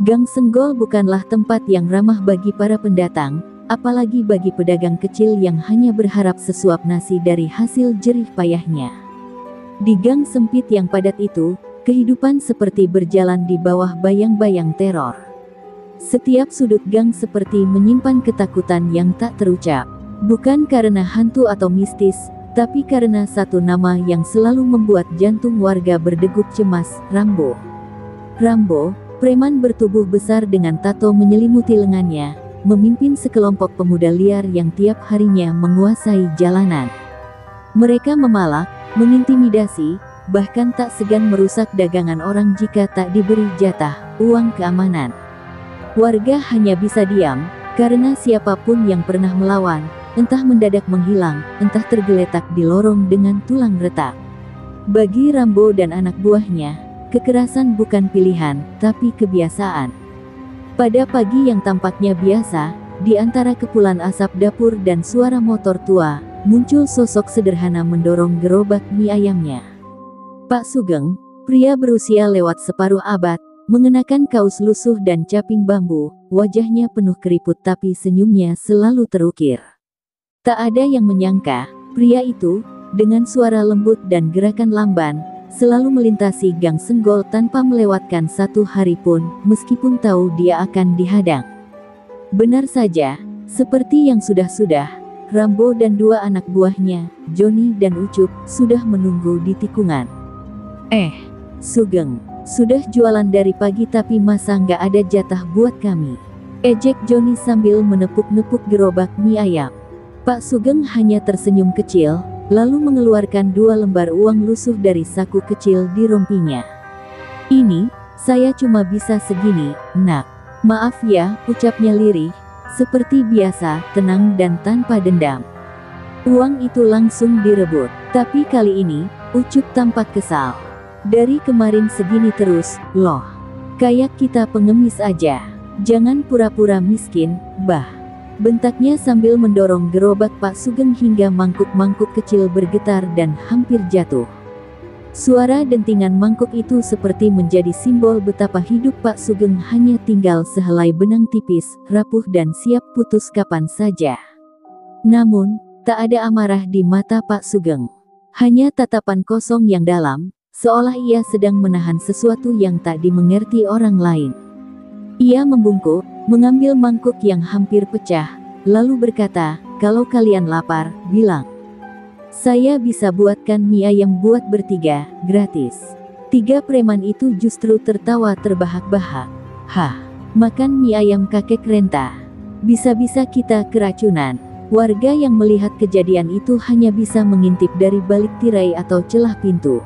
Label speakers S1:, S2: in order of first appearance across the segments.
S1: Gang Senggol bukanlah tempat yang ramah bagi para pendatang, apalagi bagi pedagang kecil yang hanya berharap sesuap nasi dari hasil jerih payahnya. Di gang sempit yang padat itu, kehidupan seperti berjalan di bawah bayang-bayang teror. Setiap sudut gang seperti menyimpan ketakutan yang tak terucap. Bukan karena hantu atau mistis, tapi karena satu nama yang selalu membuat jantung warga berdegup cemas, Rambo. Rambo, preman bertubuh besar dengan tato menyelimuti lengannya, memimpin sekelompok pemuda liar yang tiap harinya menguasai jalanan. Mereka memalak, mengintimidasi, bahkan tak segan merusak dagangan orang jika tak diberi jatah uang keamanan. Warga hanya bisa diam, karena siapapun yang pernah melawan, entah mendadak menghilang, entah tergeletak di lorong dengan tulang retak. Bagi Rambo dan anak buahnya, kekerasan bukan pilihan, tapi kebiasaan. Pada pagi yang tampaknya biasa, di antara kepulan asap dapur dan suara motor tua, muncul sosok sederhana mendorong gerobak mie ayamnya. Pak Sugeng, pria berusia lewat separuh abad, mengenakan kaos lusuh dan caping bambu, wajahnya penuh keriput tapi senyumnya selalu terukir. Tak ada yang menyangka, pria itu, dengan suara lembut dan gerakan lamban, selalu melintasi Gang Senggol tanpa melewatkan satu hari pun, meskipun tahu dia akan dihadang. Benar saja, seperti yang sudah-sudah, Rambo dan dua anak buahnya, Joni dan Ucup, sudah menunggu di tikungan. Sugeng, sudah jualan dari pagi tapi masa nggak ada jatah buat kami? Ejek Joni sambil menepuk-nepuk gerobak mie ayam. Pak Sugeng hanya tersenyum kecil, lalu mengeluarkan 2 lembar uang lusuh dari saku kecil di rompinya. Ini, saya cuma bisa segini, nak. Maaf ya, ucapnya lirih, seperti biasa, tenang dan tanpa dendam. Uang itu langsung direbut, tapi kali ini, Ucup tampak kesal. Dari kemarin segini terus, loh. Kayak kita pengemis aja. Jangan pura-pura miskin, bah. Bentaknya sambil mendorong gerobak Pak Sugeng hingga mangkuk-mangkuk kecil bergetar dan hampir jatuh. Suara dentingan mangkuk itu seperti menjadi simbol betapa hidup Pak Sugeng hanya tinggal sehelai benang tipis, rapuh dan siap putus kapan saja. Namun, tak ada amarah di mata Pak Sugeng. Hanya tatapan kosong yang dalam, seolah ia sedang menahan sesuatu yang tak dimengerti orang lain. Ia membungkuk, mengambil mangkuk yang hampir pecah, lalu berkata, kalau kalian lapar, bilang. Saya bisa buatkan mie ayam buat bertiga, gratis. 3 preman itu justru tertawa terbahak-bahak. Hah, makan mie ayam kakek renta. Bisa-bisa kita keracunan. Warga yang melihat kejadian itu hanya bisa mengintip dari balik tirai atau celah pintu.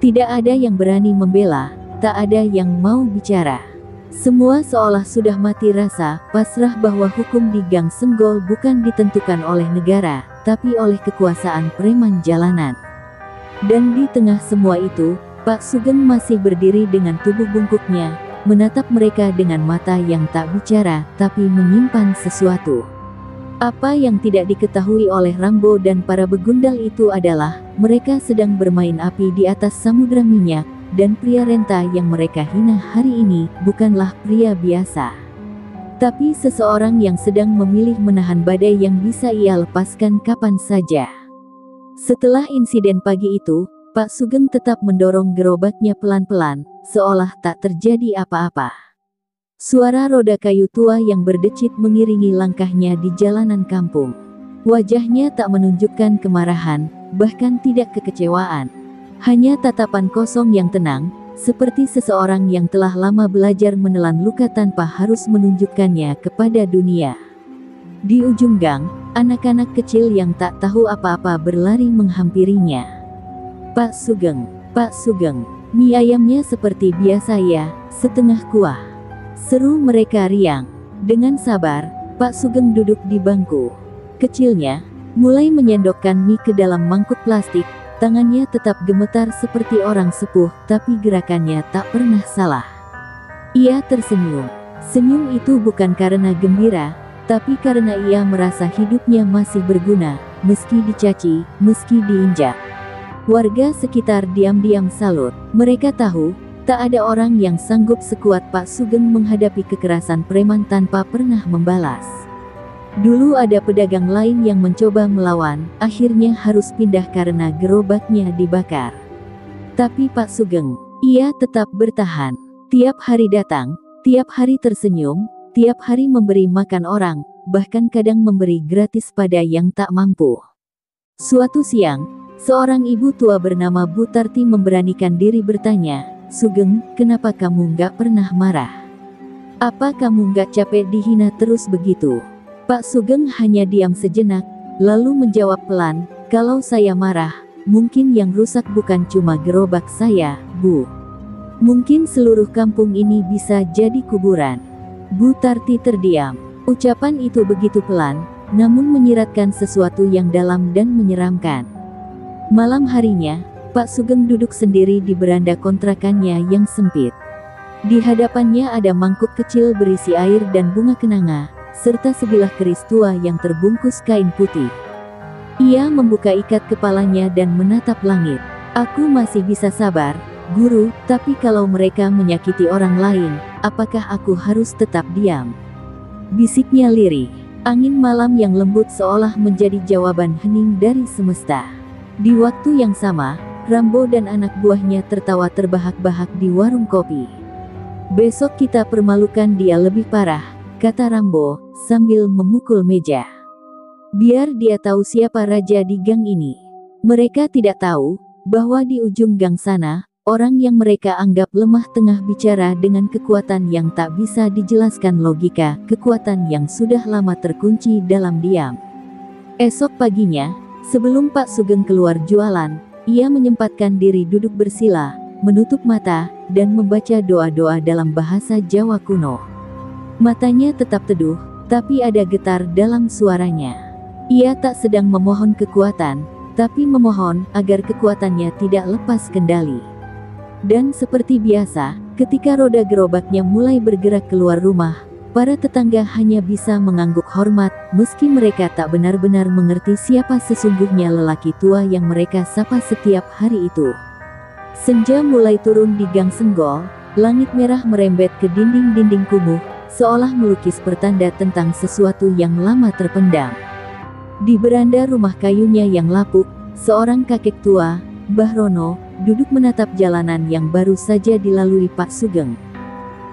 S1: Tidak ada yang berani membela, tak ada yang mau bicara. Semua seolah sudah mati rasa, pasrah bahwa hukum di Gang Senggol bukan ditentukan oleh negara, tapi oleh kekuasaan preman jalanan. Dan di tengah semua itu, Pak Sugeng masih berdiri dengan tubuh bungkuknya, menatap mereka dengan mata yang tak bicara, tapi menyimpan sesuatu. Apa yang tidak diketahui oleh Rambo dan para begundal itu adalah, mereka sedang bermain api di atas samudra minyak, dan pria renta yang mereka hina hari ini, bukanlah pria biasa. Tapi seseorang yang sedang memilih menahan badai yang bisa ia lepaskan kapan saja. Setelah insiden pagi itu, Pak Sugeng tetap mendorong gerobaknya pelan-pelan, seolah tak terjadi apa-apa. Suara roda kayu tua yang berdecit mengiringi langkahnya di jalanan kampung. Wajahnya tak menunjukkan kemarahan, bahkan tidak kekecewaan. Hanya tatapan kosong yang tenang, seperti seseorang yang telah lama belajar menelan luka tanpa harus menunjukkannya kepada dunia. Di ujung gang, anak-anak kecil yang tak tahu apa-apa berlari menghampirinya. Pak Sugeng, mie ayamnya seperti biasa ya, setengah kuah. Seru mereka riang. Dengan sabar, Pak Sugeng duduk di bangku kecilnya, mulai menyendokkan mie ke dalam mangkuk plastik. Tangannya tetap gemetar seperti orang sepuh, tapi gerakannya tak pernah salah. Ia tersenyum. Senyum itu bukan karena gembira, tapi karena ia merasa hidupnya masih berguna, meski dicaci, meski diinjak. Warga sekitar diam-diam salut. Mereka tahu, Tak ada orang yang sanggup sekuat Pak Sugeng menghadapi kekerasan preman tanpa pernah membalas. Dulu ada pedagang lain yang mencoba melawan, akhirnya harus pindah karena gerobaknya dibakar. Tapi Pak Sugeng, ia tetap bertahan. Tiap hari datang, tiap hari tersenyum, tiap hari memberi makan orang, bahkan kadang memberi gratis pada yang tak mampu. Suatu siang, seorang ibu tua bernama Bu Tarti memberanikan diri bertanya, "Sugeng, kenapa kamu gak pernah marah? Apa kamu gak capek dihina terus begitu?" Pak Sugeng hanya diam sejenak, lalu menjawab pelan, "Kalau saya marah, mungkin yang rusak bukan cuma gerobak saya, Bu. Mungkin seluruh kampung ini bisa jadi kuburan." Bu Tarti terdiam. Ucapan itu begitu pelan, namun menyiratkan sesuatu yang dalam dan menyeramkan. Malam harinya, Pak Sugeng duduk sendiri di beranda kontrakannya yang sempit. Di hadapannya ada mangkuk kecil berisi air dan bunga kenanga, serta sebilah keris tua yang terbungkus kain putih. Ia membuka ikat kepalanya dan menatap langit. "Aku masih bisa sabar, Guru, tapi kalau mereka menyakiti orang lain, apakah aku harus tetap diam?" Bisiknya lirih. Angin malam yang lembut seolah menjadi jawaban hening dari semesta. Di waktu yang sama, Rambo dan anak buahnya tertawa terbahak-bahak di warung kopi. "Besok kita permalukan dia lebih parah," kata Rambo, sambil memukul meja. "Biar dia tahu siapa raja di gang ini." Mereka tidak tahu, bahwa di ujung gang sana, orang yang mereka anggap lemah tengah bicara dengan kekuatan yang tak bisa dijelaskan logika, kekuatan yang sudah lama terkunci dalam diam. Esok paginya, sebelum Pak Sugeng keluar jualan, ia menyempatkan diri duduk bersila, menutup mata, dan membaca doa-doa dalam bahasa Jawa kuno. Matanya tetap teduh, tapi ada getar dalam suaranya. Ia tak sedang memohon kekuatan, tapi memohon agar kekuatannya tidak lepas kendali. Dan seperti biasa, ketika roda gerobaknya mulai bergerak keluar rumah, para tetangga hanya bisa mengangguk hormat, meski mereka tak benar-benar mengerti siapa sesungguhnya lelaki tua yang mereka sapa setiap hari itu. Senja mulai turun di gang Senggol, langit merah merembet ke dinding-dinding kumuh, seolah melukis pertanda tentang sesuatu yang lama terpendam. Di beranda rumah kayunya yang lapuk, seorang kakek tua, Mbah Rono, duduk menatap jalanan yang baru saja dilalui Pak Sugeng.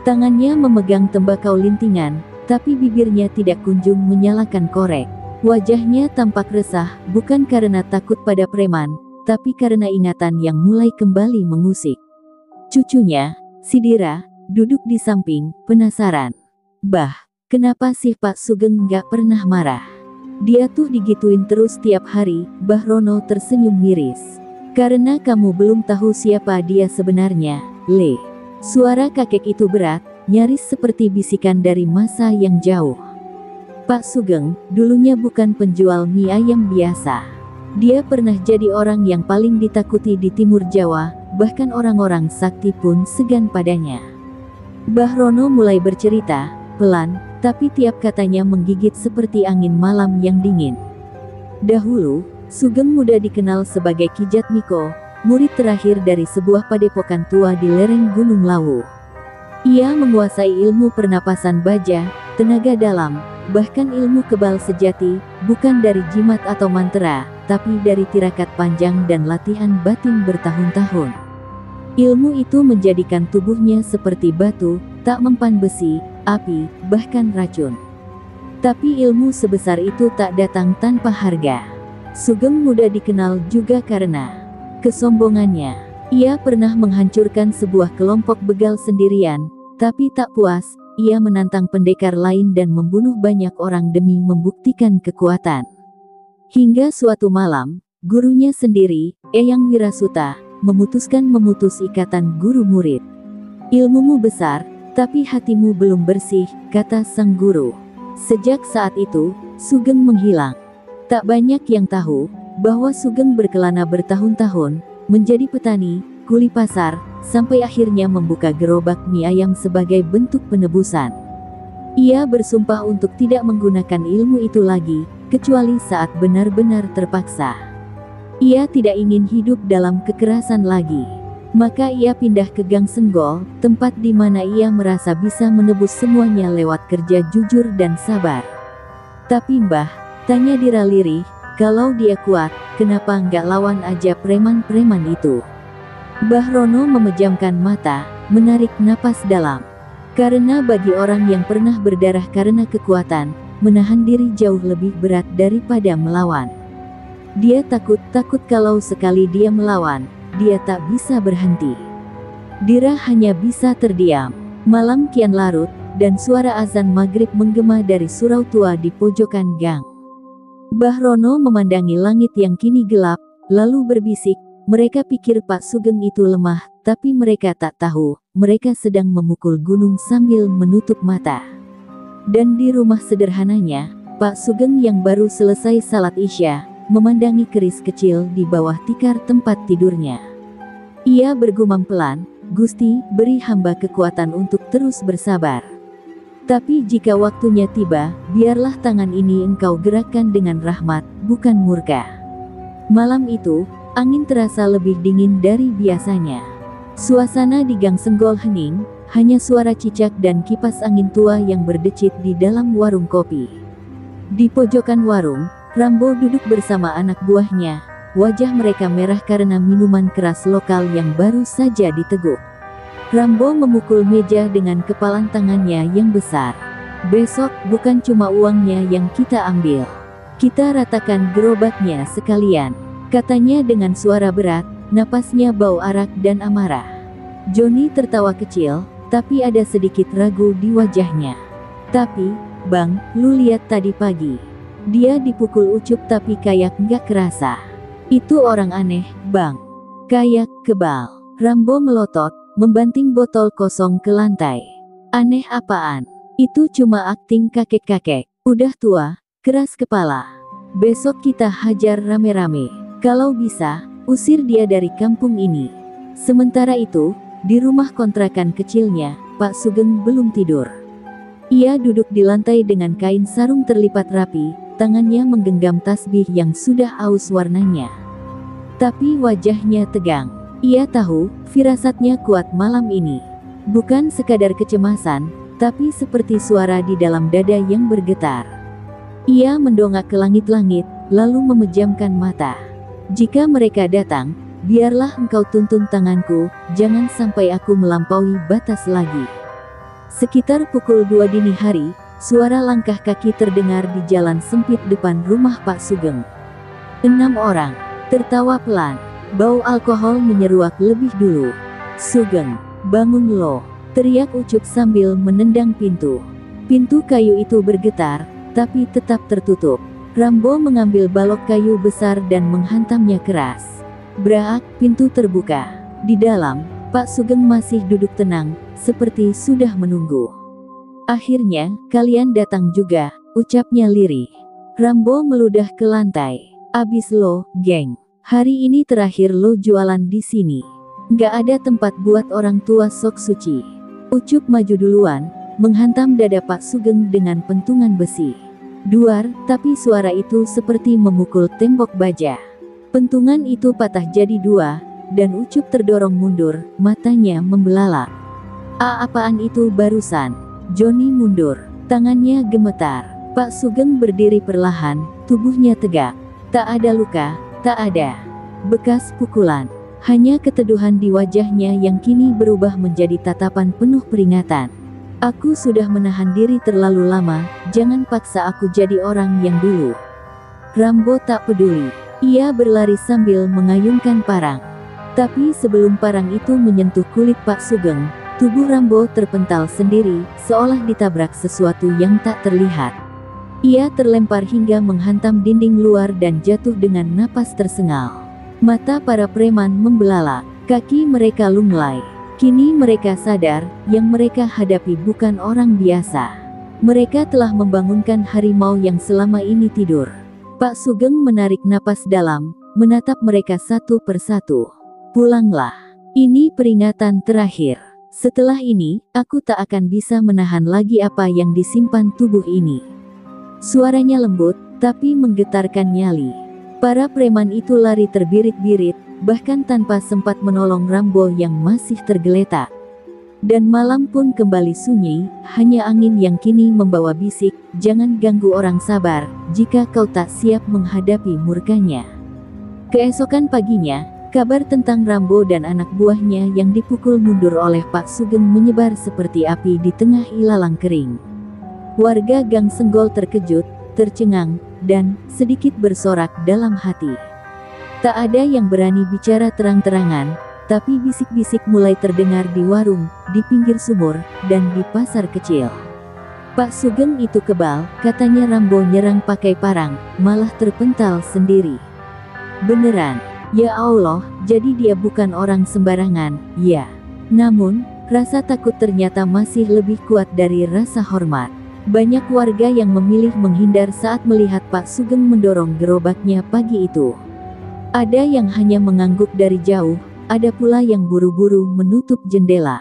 S1: Tangannya memegang tembakau lintingan, tapi bibirnya tidak kunjung menyalakan korek. Wajahnya tampak resah, bukan karena takut pada preman, tapi karena ingatan yang mulai kembali mengusik. Cucunya, Sidira, duduk di samping, penasaran. "Bah, kenapa sih Pak Sugeng nggak pernah marah? Dia tuh digituin terus tiap hari." Mbah Rono tersenyum miris. "Karena kamu belum tahu siapa dia sebenarnya, Le." Suara kakek itu berat, nyaris seperti bisikan dari masa yang jauh. Pak Sugeng, dulunya bukan penjual mie ayam biasa. Dia pernah jadi orang yang paling ditakuti di Timur Jawa, bahkan orang-orang sakti pun segan padanya. Mbah Rono mulai bercerita, pelan, tapi tiap katanya menggigit seperti angin malam yang dingin. Dahulu, Sugeng muda dikenal sebagai Ki Jatmiko, murid terakhir dari sebuah padepokan tua di lereng Gunung Lawu. Ia menguasai ilmu pernapasan baja, tenaga dalam, bahkan ilmu kebal sejati, bukan dari jimat atau mantra, tapi dari tirakat panjang dan latihan batin bertahun-tahun. Ilmu itu menjadikan tubuhnya seperti batu, tak mempan besi, api, bahkan racun. Tapi ilmu sebesar itu tak datang tanpa harga. Sugeng muda dikenal juga karena kesombongannya. Ia pernah menghancurkan sebuah kelompok begal sendirian, tapi tak puas, ia menantang pendekar lain dan membunuh banyak orang demi membuktikan kekuatan. Hingga suatu malam, gurunya sendiri, Eyang Wirasuta, memutuskan memutus ikatan guru murid. "Ilmumu besar, tapi hatimu belum bersih," kata sang guru. Sejak saat itu, Sugeng menghilang. Tak banyak yang tahu, bahwa Sugeng berkelana bertahun-tahun, menjadi petani, kuli pasar, sampai akhirnya membuka gerobak mie ayam sebagai bentuk penebusan. Ia bersumpah untuk tidak menggunakan ilmu itu lagi, kecuali saat benar-benar terpaksa. Ia tidak ingin hidup dalam kekerasan lagi. Maka ia pindah ke Gang Senggol, tempat di mana ia merasa bisa menebus semuanya lewat kerja jujur dan sabar. Tapi Mbah, tanya Dira lirih, kalau dia kuat, kenapa nggak lawan aja preman-preman itu? Mbah Rono memejamkan mata, menarik napas dalam. Karena bagi orang yang pernah berdarah karena kekuatan, menahan diri jauh lebih berat daripada melawan. Dia takut kalau sekali dia melawan, dia tak bisa berhenti. Dira hanya bisa terdiam. Malam kian larut, dan suara azan maghrib menggema dari surau tua di pojokan gang. Mbah Rono memandangi langit yang kini gelap, lalu berbisik, mereka pikir Pak Sugeng itu lemah, tapi mereka tak tahu, mereka sedang memukul gunung sambil menutup mata. Dan di rumah sederhananya, Pak Sugeng yang baru selesai salat Isya, memandangi keris kecil di bawah tikar tempat tidurnya. Ia bergumam pelan, "Gusti, beri hamba kekuatan untuk terus bersabar. Tapi jika waktunya tiba, biarlah tangan ini engkau gerakkan dengan rahmat, bukan murka." Malam itu, angin terasa lebih dingin dari biasanya. Suasana di Gang Senggol hening, hanya suara cicak dan kipas angin tua yang berdecit di dalam warung kopi. Di pojokan warung, Rambo duduk bersama anak buahnya. Wajah mereka merah karena minuman keras lokal yang baru saja diteguk. Rambo memukul meja dengan kepalan tangannya yang besar. "Besok bukan cuma uangnya yang kita ambil. Kita ratakan gerobaknya sekalian," katanya dengan suara berat, napasnya bau arak dan amarah. Joni tertawa kecil, tapi ada sedikit ragu di wajahnya. "Tapi, Bang, lu lihat tadi pagi. Dia dipukul Ucup tapi kayak nggak kerasa. Itu orang aneh, Bang. Kayak kebal." Rambo melotot, membanting botol kosong ke lantai. "Aneh apaan? Itu cuma akting kakek-kakek. Udah tua, keras kepala. Besok kita hajar rame-rame. Kalau bisa, usir dia dari kampung ini." Sementara itu, di rumah kontrakan kecilnya, Pak Sugeng belum tidur. Ia duduk di lantai dengan kain sarung terlipat rapi, tangannya menggenggam tasbih yang sudah aus warnanya. Tapi wajahnya tegang. Ia tahu, firasatnya kuat malam ini. Bukan sekadar kecemasan, tapi seperti suara di dalam dada yang bergetar. Ia mendongak ke langit-langit, lalu memejamkan mata. "Jika mereka datang, biarlah engkau tuntun tanganku, jangan sampai aku melampaui batas lagi." Sekitar pukul 2 dini hari, suara langkah kaki terdengar di jalan sempit depan rumah Pak Sugeng. 6 orang tertawa pelan. Bau alkohol menyeruak lebih dulu. "Sugeng, bangun lo!" teriak Ucup sambil menendang pintu. Pintu kayu itu bergetar, tapi tetap tertutup. Rambo mengambil balok kayu besar dan menghantamnya keras. Braak, pintu terbuka. Di dalam, Pak Sugeng masih duduk tenang, seperti sudah menunggu. "Akhirnya, kalian datang juga," ucapnya lirih. Rambo meludah ke lantai. "Abis lo, geng. Hari ini terakhir lo jualan di sini. Nggak ada tempat buat orang tua sok suci." Ucup maju duluan, menghantam dada Pak Sugeng dengan pentungan besi. Duar, tapi suara itu seperti memukul tembok baja. Pentungan itu patah jadi 2, dan Ucup terdorong mundur, matanya membelalak. Apaan itu barusan?" Joni mundur, tangannya gemetar. Pak Sugeng berdiri perlahan, tubuhnya tegak. Tak ada luka, tak ada bekas pukulan. Hanya keteduhan di wajahnya yang kini berubah menjadi tatapan penuh peringatan. "Aku sudah menahan diri terlalu lama, jangan paksa aku jadi orang yang dulu." Rambo tak peduli. Ia berlari sambil mengayunkan parang. Tapi sebelum parang itu menyentuh kulit Pak Sugeng, tubuh Rambo terpental sendiri, seolah ditabrak sesuatu yang tak terlihat. Ia terlempar hingga menghantam dinding luar dan jatuh dengan napas tersengal. Mata para preman membelalak, kaki mereka lunglai. Kini mereka sadar, yang mereka hadapi bukan orang biasa. Mereka telah membangunkan harimau yang selama ini tidur. Pak Sugeng menarik napas dalam, menatap mereka satu persatu. "Pulanglah. Ini peringatan terakhir. Setelah ini, aku tak akan bisa menahan lagi apa yang disimpan tubuh ini." Suaranya lembut, tapi menggetarkan nyali. Para preman itu lari terbirit-birit, bahkan tanpa sempat menolong Rambo yang masih tergeletak. Dan malam pun kembali sunyi, hanya angin yang kini membawa bisik, "Jangan ganggu orang sabar, jika kau tak siap menghadapi murkanya." Keesokan paginya, kabar tentang Rambo dan anak buahnya yang dipukul mundur oleh Pak Sugeng menyebar seperti api di tengah ilalang kering. Warga Gang Senggol terkejut, tercengang, dan sedikit bersorak dalam hati. Tak ada yang berani bicara terang-terangan, tapi bisik-bisik mulai terdengar di warung, di pinggir sumur, dan di pasar kecil. "Pak Sugeng itu kebal," katanya Rambo nyerang pakai parang, malah terpental sendiri. Beneran, ya Allah, jadi dia bukan orang sembarangan, ya. Namun, rasa takut ternyata masih lebih kuat dari rasa hormat. Banyak warga yang memilih menghindar saat melihat Pak Sugeng mendorong gerobaknya pagi itu. Ada yang hanya mengangguk dari jauh, ada pula yang buru-buru menutup jendela.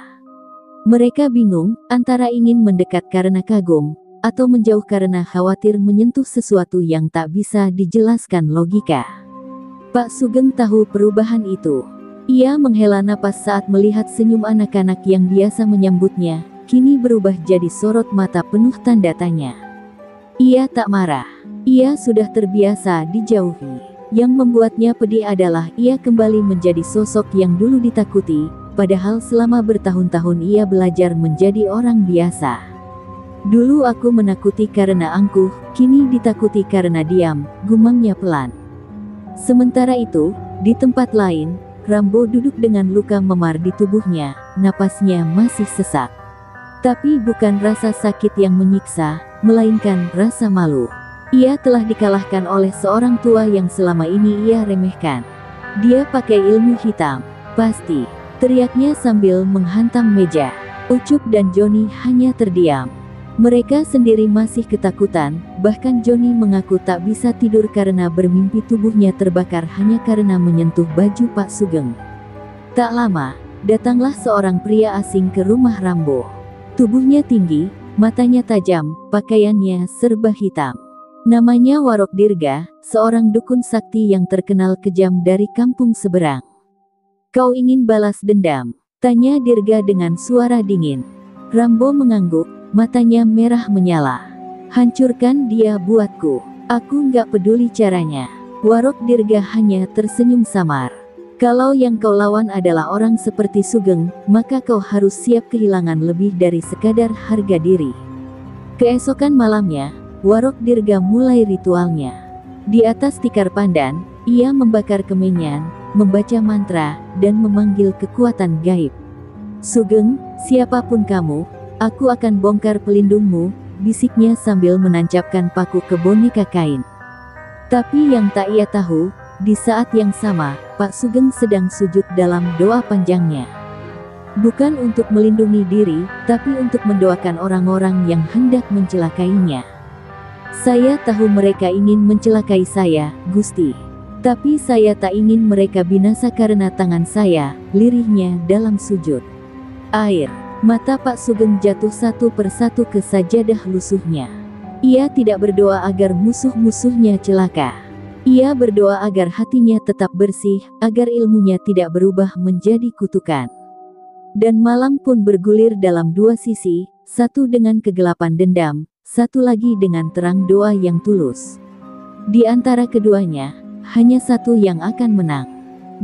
S1: Mereka bingung, antara ingin mendekat karena kagum, atau menjauh karena khawatir menyentuh sesuatu yang tak bisa dijelaskan logika. Pak Sugeng tahu perubahan itu. Ia menghela napas saat melihat senyum anak-anak yang biasa menyambutnya, kini berubah jadi sorot mata penuh tanda tanya. Ia tak marah. Ia sudah terbiasa dijauhi. Yang membuatnya pedih adalah ia kembali menjadi sosok yang dulu ditakuti, padahal selama bertahun-tahun ia belajar menjadi orang biasa. "Dulu aku menakuti karena angkuh, kini ditakuti karena diam," gumamnya pelan. Sementara itu, di tempat lain, Rambo duduk dengan luka memar di tubuhnya, napasnya masih sesak. Tapi bukan rasa sakit yang menyiksa, melainkan rasa malu. Ia telah dikalahkan oleh seorang tua yang selama ini ia remehkan. "Dia pakai ilmu hitam, pasti," teriaknya sambil menghantam meja. Ucup dan Joni hanya terdiam. Mereka sendiri masih ketakutan, bahkan Joni mengaku tak bisa tidur karena bermimpi tubuhnya terbakar hanya karena menyentuh baju Pak Sugeng. Tak lama, datanglah seorang pria asing ke rumah Rambo. Tubuhnya tinggi, matanya tajam, pakaiannya serba hitam. Namanya Warok Dirga, seorang dukun sakti yang terkenal kejam dari kampung seberang. "Kau ingin balas dendam?" tanya Dirga dengan suara dingin. Rambo mengangguk, matanya merah menyala. "Hancurkan dia buatku. Aku nggak peduli caranya." Warok Dirga hanya tersenyum samar. "Kalau yang kau lawan adalah orang seperti Sugeng, maka kau harus siap kehilangan lebih dari sekadar harga diri." Keesokan malamnya, Warok Dirga mulai ritualnya. Di atas tikar pandan, ia membakar kemenyan, membaca mantra, dan memanggil kekuatan gaib. "Sugeng, siapapun kamu, aku akan bongkar pelindungmu," bisiknya sambil menancapkan paku ke boneka kain. Tapi yang tak ia tahu, di saat yang sama, Pak Sugeng sedang sujud dalam doa panjangnya. Bukan untuk melindungi diri, tapi untuk mendoakan orang-orang yang hendak mencelakainya. "Saya tahu mereka ingin mencelakai saya, Gusti. Tapi saya tak ingin mereka binasa karena tangan saya," lirihnya dalam sujud. Air mata Pak Sugeng jatuh satu persatu ke sajadah lusuhnya. Ia tidak berdoa agar musuh-musuhnya celaka. Ia berdoa agar hatinya tetap bersih, agar ilmunya tidak berubah menjadi kutukan. Dan malam pun bergulir dalam dua sisi, satu dengan kegelapan dendam, satu lagi dengan terang doa yang tulus. Di antara keduanya, hanya satu yang akan menang.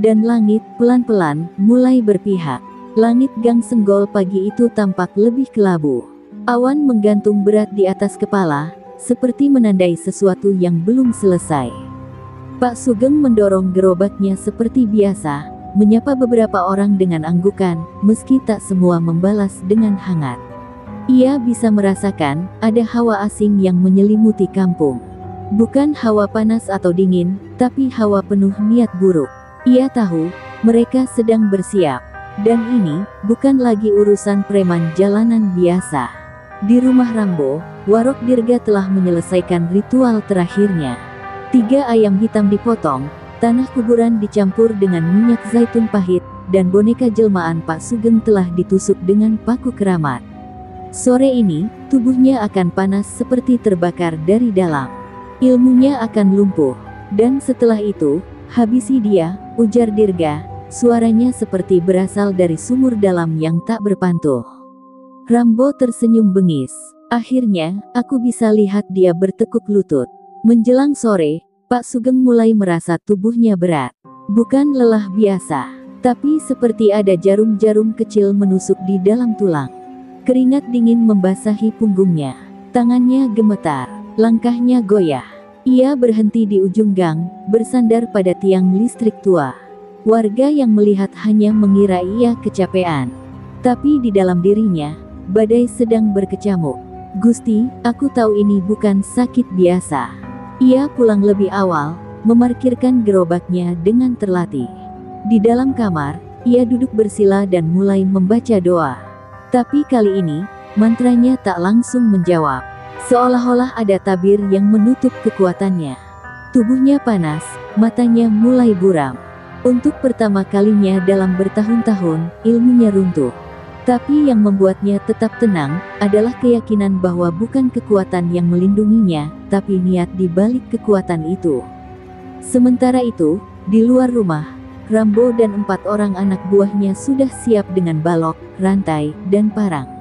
S1: Dan langit pelan-pelan mulai berpihak. Langit Gang Senggol pagi itu tampak lebih kelabu. Awan menggantung berat di atas kepala, seperti menandai sesuatu yang belum selesai. Pak Sugeng mendorong gerobaknya seperti biasa, menyapa beberapa orang dengan anggukan, meski tak semua membalas dengan hangat. Ia bisa merasakan, ada hawa asing yang menyelimuti kampung. Bukan hawa panas atau dingin, tapi hawa penuh niat buruk. Ia tahu, mereka sedang bersiap. Dan ini, bukan lagi urusan preman jalanan biasa. Di rumah Rambo, Warok Dirga telah menyelesaikan ritual terakhirnya. 3 ayam hitam dipotong, tanah kuburan dicampur dengan minyak zaitun pahit, dan boneka jelmaan Pak Sugeng telah ditusuk dengan paku keramat. Sore ini, tubuhnya akan panas seperti terbakar dari dalam. Ilmunya akan lumpuh. Dan setelah itu, Habisi dia, ujar Dirga, suaranya seperti berasal dari sumur dalam yang tak berpantul. Rambo tersenyum bengis. Akhirnya, aku bisa lihat dia bertekuk lutut. Menjelang sore, Pak Sugeng mulai merasa tubuhnya berat. Bukan lelah biasa, tapi seperti ada jarum-jarum kecil menusuk di dalam tulang. Keringat dingin membasahi punggungnya. Tangannya gemetar, langkahnya goyah. Ia berhenti di ujung gang, bersandar pada tiang listrik tua. Warga yang melihat hanya mengira ia kecapean. Tapi di dalam dirinya, badai sedang berkecamuk. Gusti, aku tahu ini bukan sakit biasa. Ia pulang lebih awal, memarkirkan gerobaknya dengan terlatih. Di dalam kamar, ia duduk bersila dan mulai membaca doa. Tapi kali ini, mantranya tak langsung menjawab. Seolah-olah ada tabir yang menutup kekuatannya. Tubuhnya panas, matanya mulai buram. Untuk pertama kalinya dalam bertahun-tahun, ilmunya runtuh. Tapi yang membuatnya tetap tenang, adalah keyakinan bahwa bukan kekuatan yang melindunginya, tapi niat di balik kekuatan itu. Sementara itu, di luar rumah, Rambo dan 4 orang anak buahnya sudah siap dengan balok, rantai, dan parang.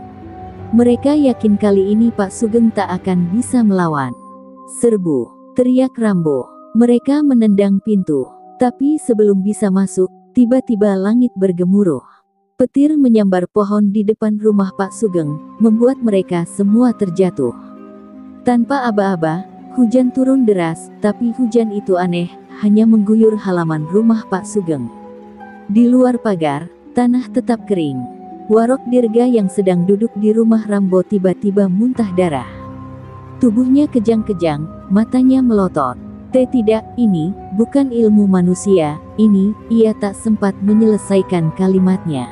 S1: Mereka yakin kali ini Pak Sugeng tak akan bisa melawan. "Serbu!" teriak Rambo. Mereka menendang pintu. Tapi sebelum bisa masuk, tiba-tiba langit bergemuruh. Petir menyambar pohon di depan rumah Pak Sugeng, membuat mereka semua terjatuh. Tanpa aba-aba, hujan turun deras, tapi hujan itu aneh, hanya mengguyur halaman rumah Pak Sugeng. Di luar pagar, tanah tetap kering. Warok Dirga yang sedang duduk di rumah Rambo tiba-tiba muntah darah. Tubuhnya kejang-kejang, matanya melotot. Tidak, ini bukan ilmu manusia, ini." Ia tak sempat menyelesaikan kalimatnya.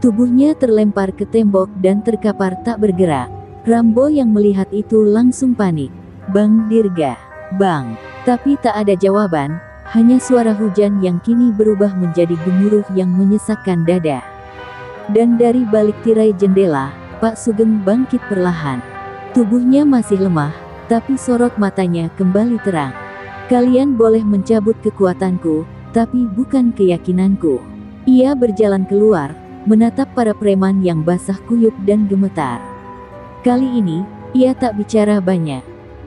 S1: Tubuhnya terlempar ke tembok dan terkapar tak bergerak. Rambo yang melihat itu langsung panik. "Bang Dirga, Bang!" Tapi tak ada jawaban, hanya suara hujan yang kini berubah menjadi gemuruh yang menyesakkan dada. Dan dari balik tirai jendela, Pak Sugeng bangkit perlahan. Tubuhnya masih lemah, tapi sorot matanya kembali terang. "Kalian boleh mencabut kekuatanku, tapi bukan keyakinanku." Ia berjalan keluar, menatap para preman yang basah kuyup dan gemetar. Kali ini, ia tak bicara banyak.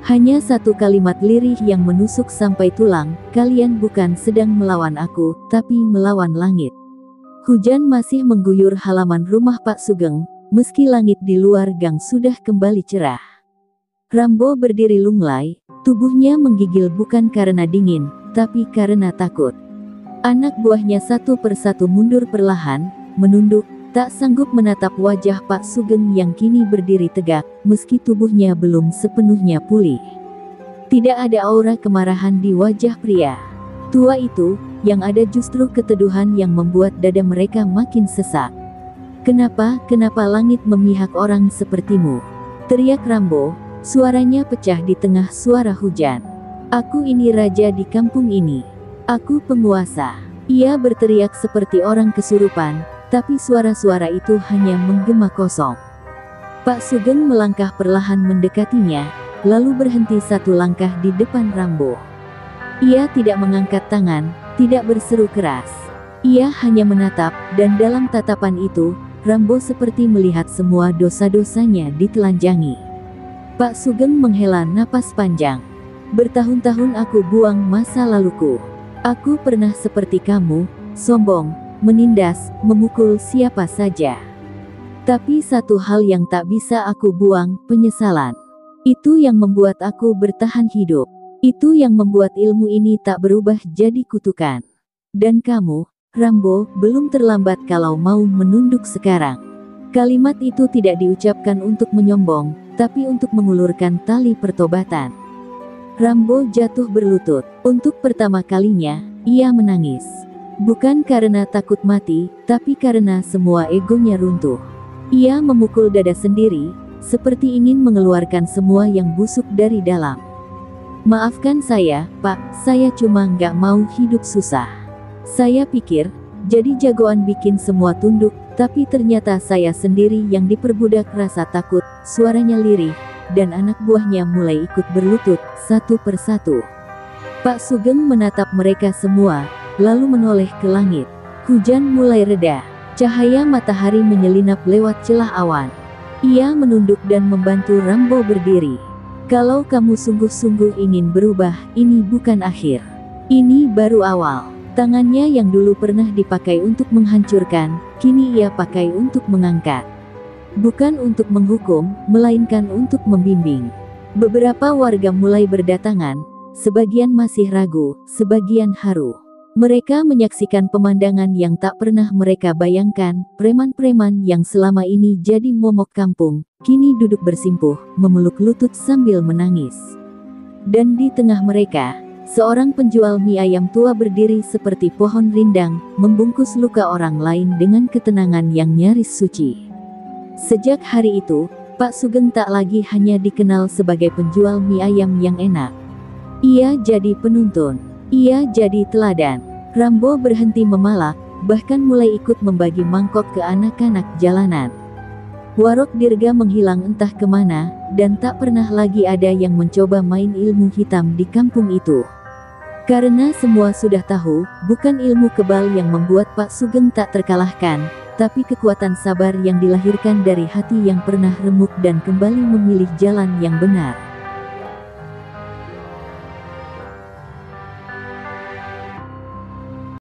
S1: Hanya satu kalimat lirih yang menusuk sampai tulang, "Kalian bukan sedang melawan aku, tapi melawan langit." Hujan masih mengguyur halaman rumah Pak Sugeng, meski langit di luar gang sudah kembali cerah. Rambo berdiri lunglai, tubuhnya menggigil bukan karena dingin, tapi karena takut. Anak buahnya satu persatu mundur perlahan, menunduk, tak sanggup menatap wajah Pak Sugeng yang kini berdiri tegak, meski tubuhnya belum sepenuhnya pulih. Tidak ada aura kemarahan di wajah pria tua itu, yang ada justru keteduhan yang membuat dada mereka makin sesak. Kenapa langit memihak orang sepertimu?" teriak Rambo, suaranya pecah di tengah suara hujan. "Aku ini raja di kampung ini. Aku penguasa." Ia berteriak seperti orang kesurupan, tapi suara-suara itu hanya menggema kosong. Pak Sugeng melangkah perlahan mendekatinya, lalu berhenti satu langkah di depan Rambo. Ia tidak mengangkat tangan, tidak berseru keras. Ia hanya menatap, dan dalam tatapan itu, Rambo seperti melihat semua dosa-dosanya ditelanjangi. Pak Sugeng menghela napas panjang. "Bertahun-tahun aku buang masa laluku. Aku pernah seperti kamu, sombong, menindas, memukul siapa saja. Tapi satu hal yang tak bisa aku buang, penyesalan. Itu yang membuat aku bertahan hidup. Itu yang membuat ilmu ini tak berubah jadi kutukan. Dan kamu, Rambo, belum terlambat kalau mau menunduk sekarang." Kalimat itu tidak diucapkan untuk menyombong, tapi untuk mengulurkan tali pertobatan. Rambo jatuh berlutut. Untuk pertama kalinya, ia menangis. Bukan karena takut mati, tapi karena semua egonya runtuh. Ia memukul dada sendiri, seperti ingin mengeluarkan semua yang busuk dari dalam. "Maafkan saya, Pak, saya cuma nggak mau hidup susah. Saya pikir, jadi jagoan bikin semua tunduk, tapi ternyata saya sendiri yang diperbudak rasa takut." Suaranya lirih, dan anak buahnya mulai ikut berlutut, satu persatu. Pak Sugeng menatap mereka semua, lalu menoleh ke langit. Hujan mulai reda. Cahaya matahari menyelinap lewat celah awan. Ia menunduk dan membantu Rambo berdiri. Kalau kamu sungguh-sungguh ingin berubah, ini bukan akhir. Ini baru awal. Tangannya yang dulu pernah dipakai untuk menghancurkan, kini ia pakai untuk mengangkat. Bukan untuk menghukum, melainkan untuk membimbing. Beberapa warga mulai berdatangan, sebagian masih ragu, sebagian haru. Mereka menyaksikan pemandangan yang tak pernah mereka bayangkan, preman-preman yang selama ini jadi momok kampung, kini duduk bersimpuh, memeluk lutut sambil menangis. Dan di tengah mereka, seorang penjual mie ayam tua berdiri seperti pohon rindang, membungkus luka orang lain dengan ketenangan yang nyaris suci. Sejak hari itu, Pak Sugeng tak lagi hanya dikenal sebagai penjual mie ayam yang enak. Ia jadi penuntun. Ia jadi teladan. Rambo berhenti memalak, bahkan mulai ikut membagi mangkok ke anak-anak jalanan. Warok Dirga menghilang entah kemana, dan tak pernah lagi ada yang mencoba main ilmu hitam di kampung itu. Karena semua sudah tahu, bukan ilmu kebal yang membuat Pak Sugeng tak terkalahkan, tapi kekuatan sabar yang dilahirkan dari hati yang pernah remuk dan kembali memilih jalan yang benar.